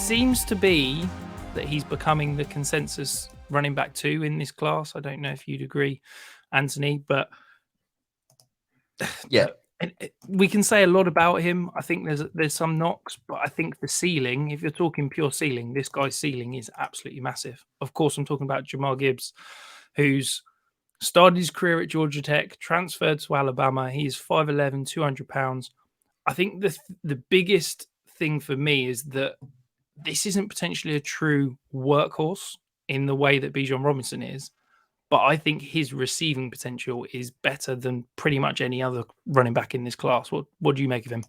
seems to be that he's becoming the consensus running back 2 in this class. I don't know if you'd agree, Anthony, but Yeah. we can say a lot about him. I think there's some knocks, but I think the ceiling, if you're talking pure ceiling, this guy's ceiling is absolutely massive. Of course, I'm talking about Jahmyr Gibbs, who's started his career at Georgia Tech, transferred to Alabama. He's 5'11", 200 pounds. I think the biggest thing for me is that this isn't potentially a true workhorse in the way that Bijan Robinson is, but I think his receiving potential is better than pretty much any other running back in this class. What do you make of him?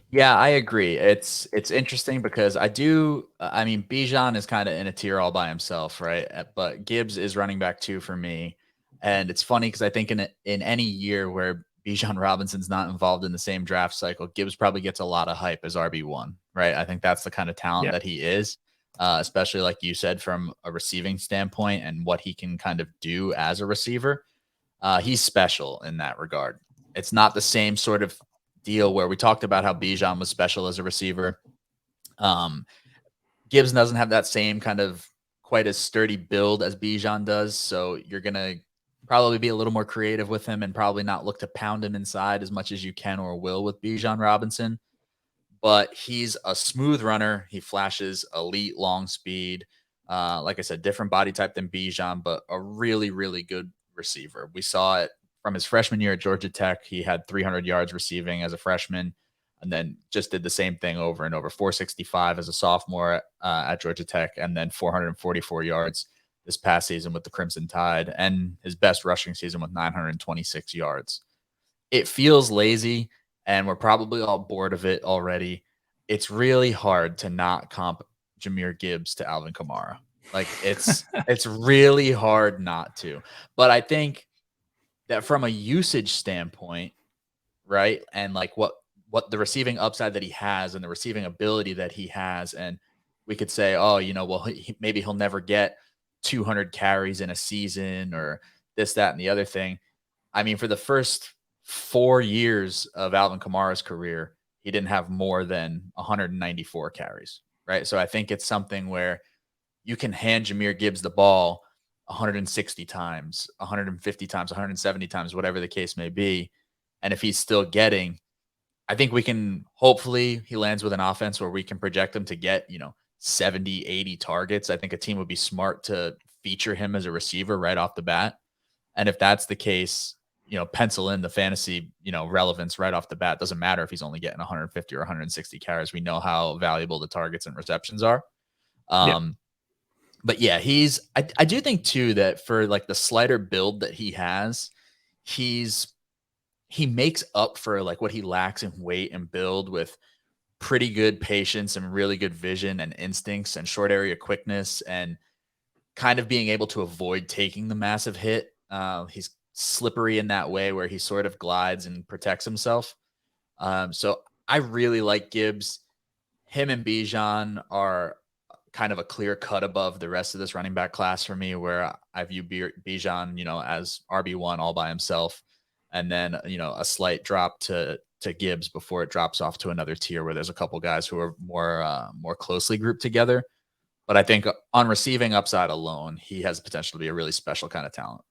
Yeah, I agree. It's interesting because I mean, Bijan is kind of in a tier all by himself, right? But Gibbs is running back 2 for me. And it's funny because I think in any year where Bijan Robinson's not involved in the same draft cycle, Gibbs probably gets a lot of hype as RB1, right? I think that's the kind of talent that he is, especially like you said, from a receiving standpoint and what he can kind of do as a receiver. He's special in that regard. It's not the same sort of deal where we talked about how Bijan was special as a receiver. Gibbs doesn't have that same kind of quite as sturdy build as Bijan does. So you're going to probably be a little more creative with him and probably not look to pound him inside as much as you can or will with Bijan Robinson. But he's a smooth runner. He flashes elite long speed. Like I said, different body type than Bijan, but a really, really good receiver. We saw it from his freshman year at Georgia Tech. He had 300 yards receiving as a freshman and then just did the same thing over and over. 465 as a sophomore at Georgia Tech, and then 444 yards this past season with the Crimson Tide, and his best rushing season with 926 yards. It feels lazy, and we're probably all bored of it already. It's really hard to not comp Jahmyr Gibbs to Alvin Kamara. Like it's really hard not to. But I think that from a usage standpoint, right, and like what the receiving upside that he has and the receiving ability that he has, and we could say, oh, well, maybe he'll never get 200 carries in a season or this, that, and the other thing. I mean, for the first 4 years of Alvin Kamara's career, he didn't have more than 194 carries, right? So I think it's something where you can hand Jahmyr Gibbs the ball 160 times, 150 times, 170 times, whatever the case may be. And if he's still getting, I think we can, hopefully he lands with an offense where we can project him to get, 70, 80 targets. I think a team would be smart to feature him as a receiver right off the bat. And if that's the case, pencil in the fantasy, relevance right off the bat. Doesn't matter if he's only getting 150 or 160 carries. We know how valuable the targets and receptions are. But yeah, I do think too that for like the slighter build that he has, he makes up for like what he lacks in weight and build with pretty good patience and really good vision and instincts and short area quickness and kind of being able to avoid taking the massive hit. He's slippery in that way where he sort of glides and protects himself. So I really like Gibbs. Him and Bijan are kind of a clear cut above the rest of this running back class for me, where I view Bijan, as RB1 all by himself. And then, a slight drop to Gibbs before it drops off to another tier where there's a couple guys who are more closely grouped together. But I think on receiving upside alone, he has the potential to be a really special kind of talent.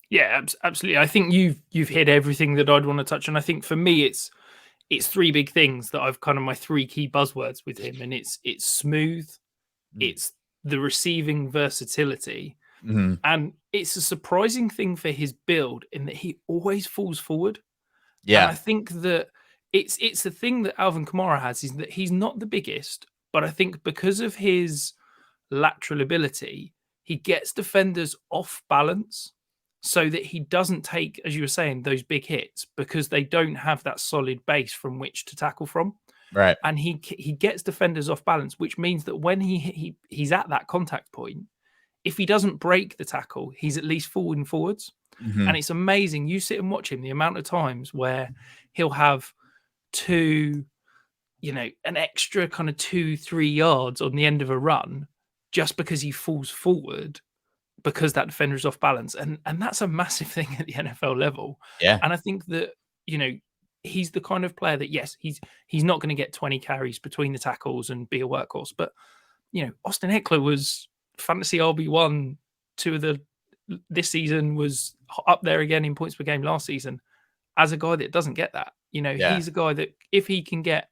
Yeah, absolutely. I think you've hit everything that I'd want to touch on. I think for me, it's 3 big things that I've kind of my 3 key buzzwords with him, and it's smooth, it's the receiving versatility, and it's a surprising thing for his build in that he always falls forward. Yeah, and I think that it's the thing that Alvin Kamara has is that he's not the biggest, but I think because of his lateral ability, he gets defenders off balance so that he doesn't take, as you were saying, those big hits because they don't have that solid base from which to tackle from. Right. And he gets defenders off balance, which means that when he's at that contact point, if he doesn't break the tackle, he's at least falling forwards. And it's amazing. You sit and watch him, the amount of times where he'll have an extra kind of 2-3 yards on the end of a run just because he falls forward because that defender is off balance. And that's a massive thing at the NFL level. Yeah. And I think that, he's the kind of player that, yes, he's not going to get 20 carries between the tackles and be a workhorse, but Austin Eckler was fantasy RB1 this season, was up there again in points per game last season, as a guy that doesn't get that. He's a guy that if he can get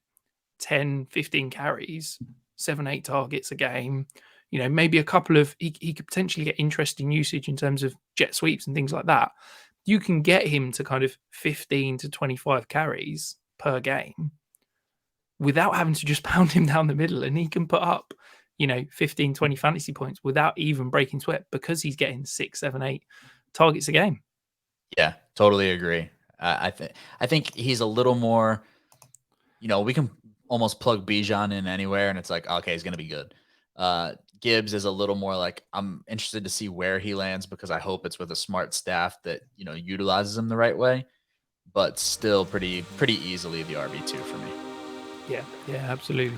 10, 15 carries, 7, 8 targets a game, maybe a couple of, he could potentially get interesting usage in terms of jet sweeps and things like that. You can get him to kind of 15 to 25 carries per game without having to just pound him down the middle, and he can put up 15, 20 fantasy points without even breaking sweat, because he's getting 6, 7, 8 targets a game. Yeah, totally agree. I think he's a little more, we can almost plug Bijan in anywhere and it's like, okay, he's going to be good. Gibbs is a little more like, I'm interested to see where he lands, because I hope it's with a smart staff that, utilizes him the right way, but still pretty easily the RB2 for me. Yeah, absolutely.